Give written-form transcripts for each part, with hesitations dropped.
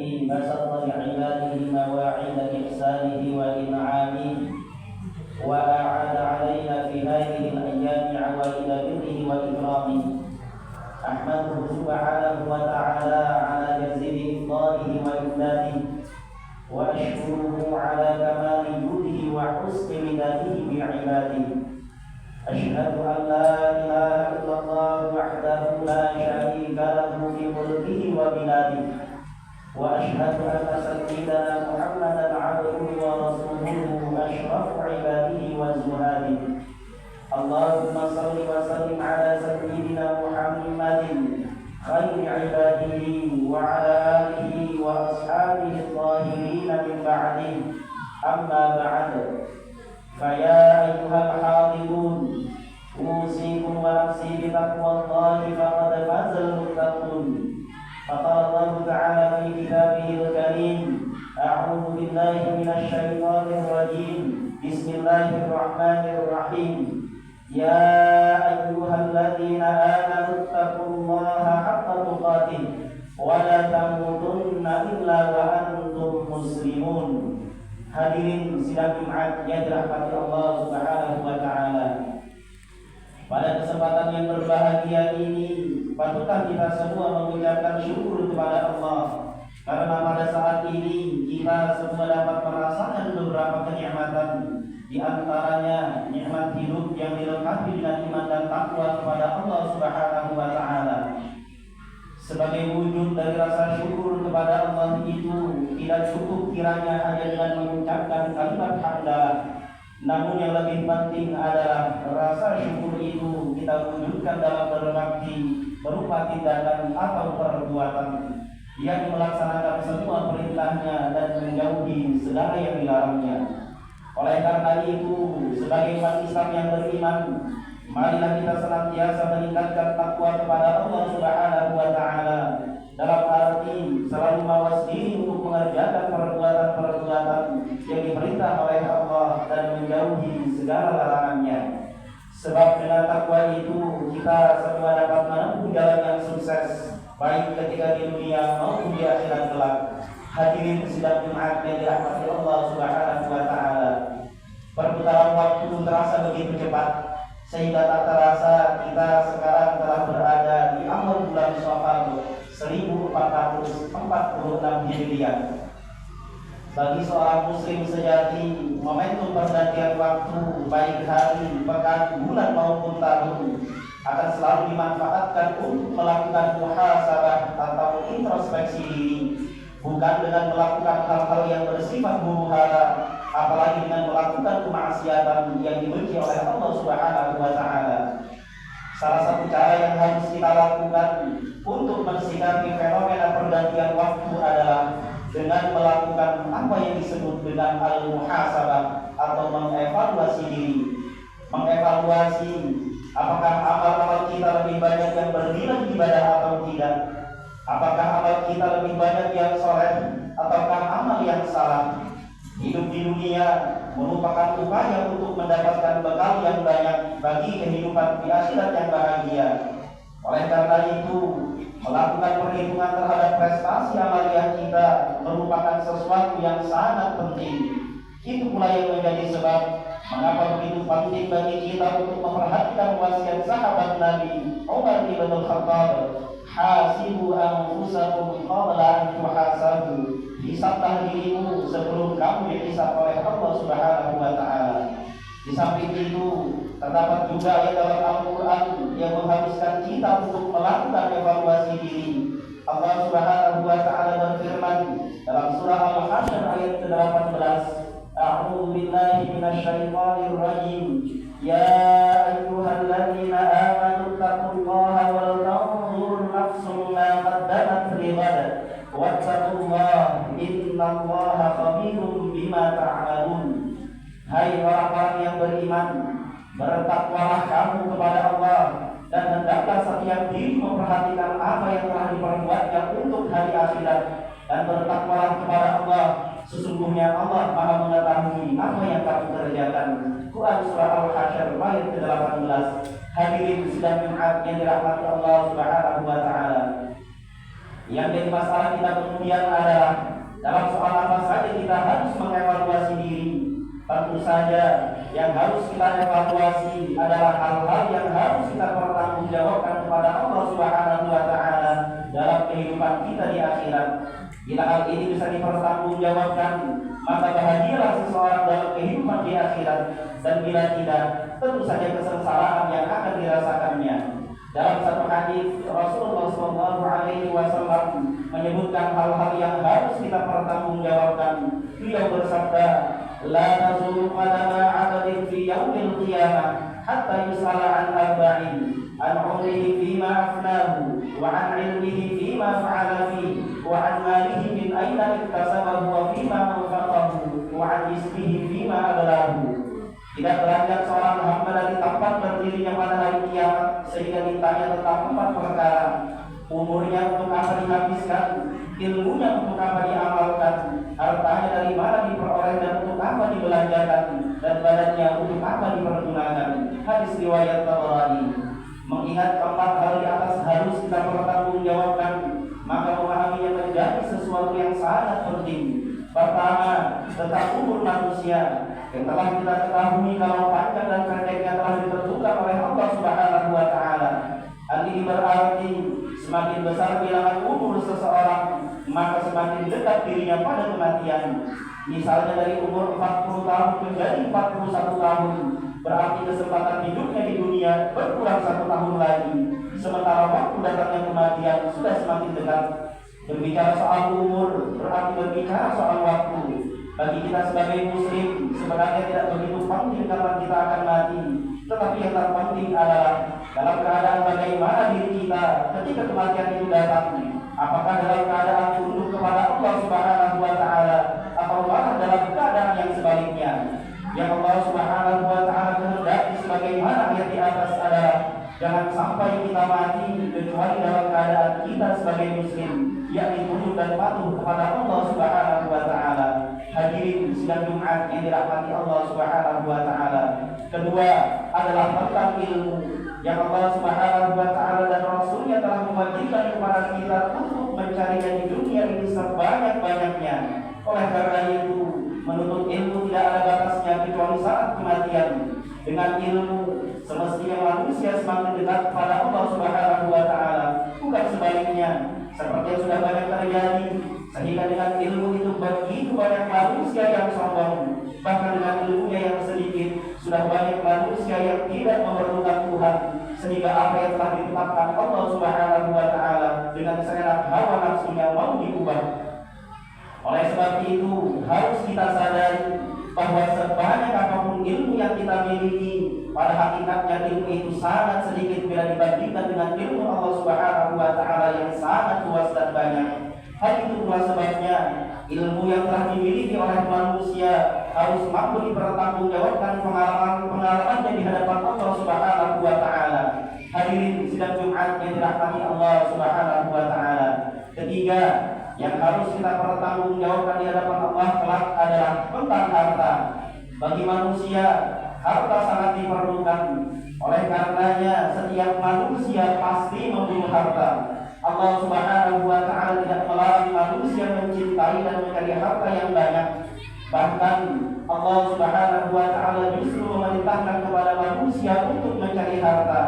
الذي بسط لعباده مواعيد إحسانه وإنعامه وأعاد علينا في هذه الأيام عوائد بره وإكرامه. أحمده سبحانه وتعالى على جزيل إفضاله وإمداده، وأشكره على كمال جوده وحسن مداده بعباده. أشهد أن لا إله إلا الله وحده لا شريك له في ملكه وبلاده، وأشهد أن سيدنا محمدا عبده ورسوله أشرف عباده وزهاده. اللهم صل وسلم على سيدنا محمد خير عباده وعلى آله وأصحابه الطاهرين من بعده. أما بعد، فيا أيها الحاضرون، أوصيكم ونفسي بتقوى الله فقد فاز المتقون. فقال الله تعالى في كتابه الكريم: أعوذ بالله من الشيطان الرجيم، بسم الله الرحمن الرحيم. يا أيها الذين آمنوا اتقوا الله حق تقاته ولا تموتن إلا وأنتم مسلمون. Hadirin sidang Jumat yang dirahmati Allah Subhanahu wa taala. Pada kesempatan yang berbahagia ini, patutlah kita semua mengucapkan syukur kepada Allah, karena pada saat ini kita semua dapat merasakan beberapa kenikmatan, di antaranya nikmat hidup yang dilengkapi dengan iman dan takwa kepada Allah Subhanahu wa taala. Sebagai wujud dari rasa syukur kepada Allah itu, tidak cukup kiranya hanya dengan mengucapkan kalimat hamdalah. Namun yang lebih penting adalah rasa syukur itu kita wujudkan dalam berbakti berupa tindakan atau perbuatan yang melaksanakan semua perintahnya dan menjauhi segala yang dilarangnya. Oleh karena itu, sebagai umat Islam yang beriman, marilah kita senantiasa meningkatkan takwa kepada Allah Subhanahu wa taala, dalam arti selalu mawas diri untuk mengerjakan perbuatan-perbuatan yang diperintah oleh Allah dan menjauhi segala larangannya. Sebab dengan takwa itu kita semua dapat menempuh jalan yang sukses, baik ketika di dunia maupun di akhirat kelak. Hadirin sidang Jumat yang dirahmati Allah Subhanahu wa taala. Perputaran waktu terasa begitu cepat, sehingga tak terasa kita sekarang telah berada di awal bulan Syawal 1446 Hijriah. Bagi seorang muslim sejati, momentum pergantian waktu, baik hari, pekan, bulan maupun tahun, akan selalu dimanfaatkan untuk melakukan muhasabah atau introspeksi diri, bukan dengan melakukan hal-hal yang bersifat huru-hara, apalagi dengan melakukan kemaksiatan yang dibenci oleh Allah Subhanahu wa taala. Salah satu cara yang harus kita lakukan untuk mensikapi fenomena pergantian waktu adalah dengan melakukan apa yang disebut dengan al-muhasabah atau mengevaluasi diri. Mengevaluasi apakah amal-amal kita lebih banyak yang bernilai ibadah atau tidak. Apakah amal kita lebih banyak yang soleh ataukah amal yang salah. Hidup di dunia merupakan upaya untuk mendapatkan bekal yang banyak bagi kehidupan di akhirat yang bahagia. Oleh karena itu, melakukan perhitungan terhadap prestasi amaliyah kita merupakan sesuatu yang sangat penting. Itu pula yang menjadi sebab mengapa begitu penting bagi kita untuk memperhatikan wasiat sahabat Nabi Umar bin Khattab, hasibu anfusakum qabla an tuhasabu. Hisablah dirimu sebelum kamu dihisab oleh Allah Subhanahu wa taala. Di samping itu, terdapat juga ayat dalam Al-Quran yang mengharuskan kita untuk melakukan evaluasi diri. Allah Subhanahu wa taala berfirman dalam surah Al-Hasyr ayat ke-18, A'udzu billahi minasyaitonir rajim. Ya ayyuhalladzina amanu taqullaha wal tanzur nafsum ma qaddamat lighad wattaqullaha innallaha khabirum bima ta'malun. Hai orang-orang yang beriman, bertakwalah kamu kepada Allah dan hendaklah setiap diri memperhatikan apa yang telah diperbuatnya untuk hari akhirat, dan bertakwalah kepada Allah. Sesungguhnya Allah Maha mengetahui apa yang kamu kerjakan. Quran surah Al-Hasyr ayat ke-18. Hadirin sidang Jumat yang dirahmati Allah Subhanahu wa taala. Yang jadi masalah kita kemudian adalah dalam soal apa saja kita harus mengevaluasi diri. Tentu saja yang harus kita evaluasi adalah hal-hal yang harus kita pertanggungjawabkan kepada Allah Subhanahu wa Ta'ala dalam kehidupan kita di akhirat. Bila hal ini bisa dipertanggungjawabkan, maka bahagialah seseorang dalam kehidupan di akhirat, dan bila tidak, tentu saja kesengsaraan yang akan dirasakannya. Dalam satu hadis Rasulullah SAW menyebutkan hal-hal yang harus kita pertanggungjawabkan. Beliau bersabda, "La tazulu qadama 'abdin fi yaumil qiyamah hatta yus'ala an arba'in, an 'umrihi fima afnahu, wa 'an 'ilmihi fima fa'ala fihi, wa 'an malihi min aina iktasabahu wa fima anfaqahu, wa 'an jismihi fima ablahu." Tidak beranjak seorang hamba dari tempat berdirinya pada hari kiamat sehingga ditanya tentang 4 perkara. Umurnya untuk apa dihabiskan, ilmunya untuk apa diamalkan, hartanya dari mana diperoleh dan untuk apa dibelanjakan, dan badannya untuk apa dipergunakan. Hadis riwayat Tabarani. Mengingat 4 hal di atas harus kita pertanggungjawabkan, maka memahaminya menjadi sesuatu yang sangat penting. Pertama, tentang umur manusia yang telah kita ketahui kalau panjang dan pendeknya telah ditentukan oleh Allah Subhanahu wa Ta'ala. Hal ini berarti semakin besar bilangan umur seseorang, maka semakin dekat dirinya pada kematian. Misalnya dari umur 40 tahun menjadi 41 tahun, berarti kesempatan hidupnya di dunia berkurang 1 tahun lagi. Sementara waktu datangnya kematian sudah semakin dekat. Berbicara soal umur berarti berbicara soal waktu. Bagi kita sebagai muslim sebenarnya tidak begitu penting kapan kita akan mati, tetapi yang terpenting adalah dalam keadaan bagaimana diri kita ketika kematian itu datang. Apakah dalam keadaan tunduk kepada Allah Subhanahu wa Ta'ala atau malah dalam keadaan yang sebaliknya. Yang Allah Subhanahu wa Ta'ala kehendaki sebagaimana ayat di atas adalah jangan sampai kita mati kecuali dalam keadaan kita sebagai muslim, yakni tunduk dan patuh kepada Allah Subhanahu wa Ta'ala. Hadirin sidang Jumat yang dirahmati Allah Subhanahu wa Ta'ala. Kedua adalah tentang ilmu yang Allah Subhanahu wa Ta'ala dan Rasulnya telah mewajibkan kepada kita untuk mencarinya di dunia ini sebanyak-banyaknya. Oleh karena itu, menuntut ilmu tidak ada batasnya kecuali saat kematian. Dengan ilmu semestinya manusia semakin dekat kepada Allah Subhanahu wa Ta'ala, bukan sebaliknya seperti yang sudah banyak terjadi. Sehingga dengan ilmu itu begitu banyak manusia yang sombong, bahkan dengan ilmunya yang sedikit sudah banyak manusia yang tidak memerlukan Tuhan, sehingga apa yang telah ditetapkan Allah Subhanahu wa Ta'ala dengan seenak hawa nafsunya mau diubah. Oleh sebab itu harus kita sadari bahwa sebanyak apapun ilmu yang kita miliki, pada hakikatnya ilmu itu sangat sedikit bila dibandingkan dengan ilmu Allah Subhanahu wa Ta'ala yang sangat luas dan banyak. Hal itu pula sebabnya ilmu yang telah dimiliki oleh manusia harus mampu dipertanggungjawabkan pengalamannya di hadapan Allah Subhanahu wa Ta'ala. Hadirin sidang Jumat yang dirahmati Allah Subhanahu wa Ta'ala. Ketiga, yang harus kita pertanggungjawabkan di hadapan Allah kelak adalah tentang harta. Bagi manusia, harta sangat diperlukan. Oleh karenanya, setiap manusia pasti membutuhkan harta. Allah Subhanahu wa Ta'ala tidak melarang manusia mencintai dan mencari harta yang banyak. Bahkan Allah Subhanahu wa Ta'ala justru memerintahkan kepada manusia untuk mencari harta.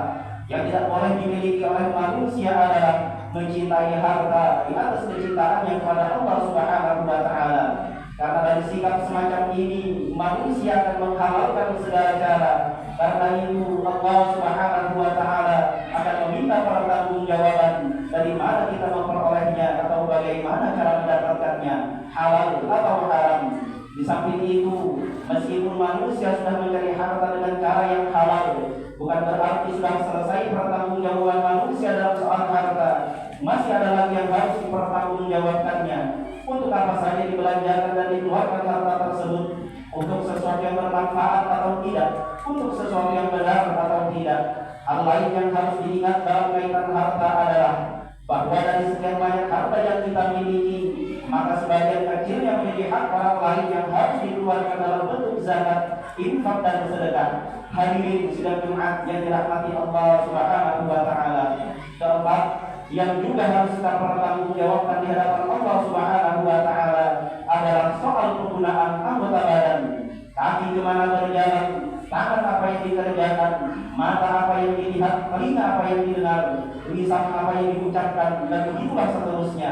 Yang tidak boleh dimiliki oleh manusia adalah mencintai harta di atas kecintaannya kepada Allah Subhanahu wa Ta'ala. Karena dari sikap semacam ini manusia akan menghalalkan segala cara. Karena itu Allah Subhanahu wa Ta'ala akan meminta pertanggungjawaban dari mana kita memperolehnya atau bagaimana cara mendapatkannya, halal atau haram. Di samping itu, meskipun manusia sudah mencari harta dengan cara yang halal, bukan berarti sudah selesai pertanggungjawaban manusia dalam soal harta. Masih ada lagi yang harus dipertanggungjawabkannya. Untuk apa saja dibelanjakan dan dikeluarkan harta tersebut, untuk sesuatu yang bermanfaat atau tidak, untuk sesuatu yang benar atau tidak. Hal lain yang harus diingat dalam kaitan harta adalah bahwa dari sekian banyak harta yang kita miliki, maka sebagian kecilnya menjadi hak orang lain yang harus dikeluarkan dalam bentuk zakat, infak dan sedekah. Hadirin sidang Jumat yang dirahmati Allah Subhanahu wa Ta'ala. Keempat, yang juga harus kita pertanggungjawabkan di hadapan Allah Subhanahu wa Ta'ala adalah soal penggunaan anggota badan. Kaki kemana berjalan, tangan apa yang dikerjakan, mata apa yang dilihat, telinga apa yang didengar, lisan apa yang diucapkan, dan begitulah seterusnya.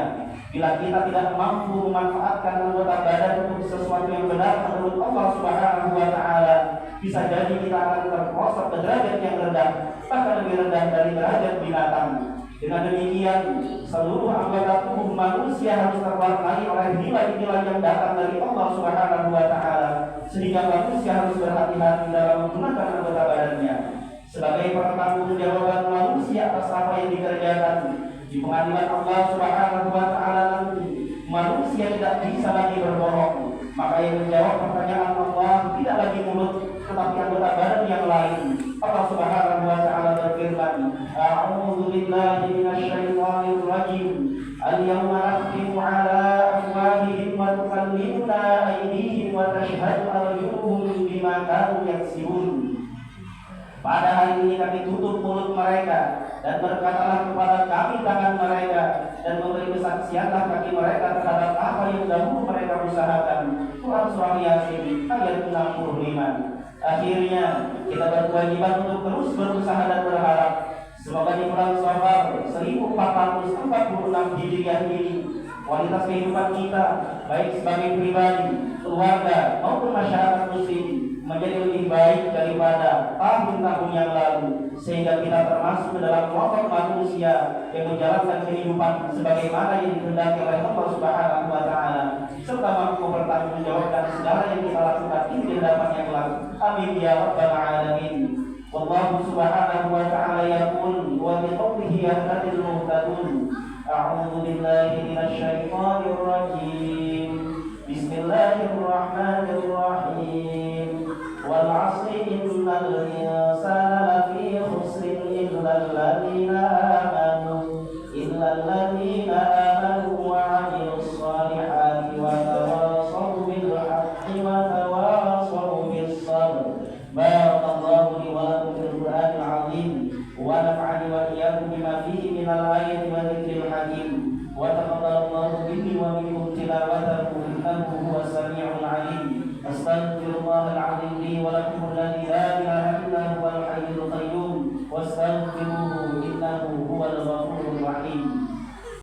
Bila kita tidak mampu memanfaatkan anggota badan untuk sesuatu yang benar menurut Allah Subhanahu wa Ta'ala, bisa jadi kita akan terprosok ke derajat yang rendah, bahkan lebih rendah dari derajat binatang. Dengan demikian, seluruh anggota tubuh manusia harus terwarnai oleh nilai-nilai yang datang dari Allah Subhanahu wa Ta'ala, sehingga manusia harus berhati-hati dalam menggunakan anggota badannya. Sebagai pertanggungjawaban manusia atas apa yang dikerjakan di pengadilan Allah Subhanahu wa Ta'ala nanti, manusia tidak bisa lagi berbohong. Maka yang menjawab pertanyaan Allah tidak lagi mulut, tetapi anggota badan yang lain. Allah Subhanahu wa Ta'ala berfirman, A'udzu billahi minasyaitonir rajim. Al-yawma nakhtimu 'ala afwahihim wa tukallimuna aydihim wa tashhadu arjuluhum bima kanu yaksibun. Pada hari ini kami tutup mulut mereka, dan berkatalah kepada kami tangan mereka, dan memberi kesaksianlah kaki mereka terhadap apa yang dahulu mereka usahakan. Quran Surah Yasin ayat 65. Akhirnya kita berkewajiban untuk terus berusaha dan berharap semoga di bulan Safar 1446 Hijriah ini kualitas kehidupan kita baik sebagai pribadi, keluarga maupun masyarakat muslim menjadi lebih baik daripada tahun-tahun yang lalu, sehingga kita termasuk dalam kelompok manusia yang menjalankan kehidupan sebagaimana yang dikehendaki oleh Allah Subhanahu wa Ta'ala, serta mampu bertanggungjawabkan segala yang kita lakukan ini di hadapannya kelak. Amin ya rabbal alamin. Wallahu subhanahu wa ta'ala yaqul wa bi qawlihi yahtadil muhtadun. A'udzu billahi minasy syaithanir rajim. Bismillahirrahmanirrahim. Wal 'asri innal insana lafi khusrin illal ladzina amanu wa 'amilus shalihati wa tawassaw bil haqqi wa tawassaw bis sabr. Barakallahu li wa lakum fil Qur'anil 'azim wa nafa'ani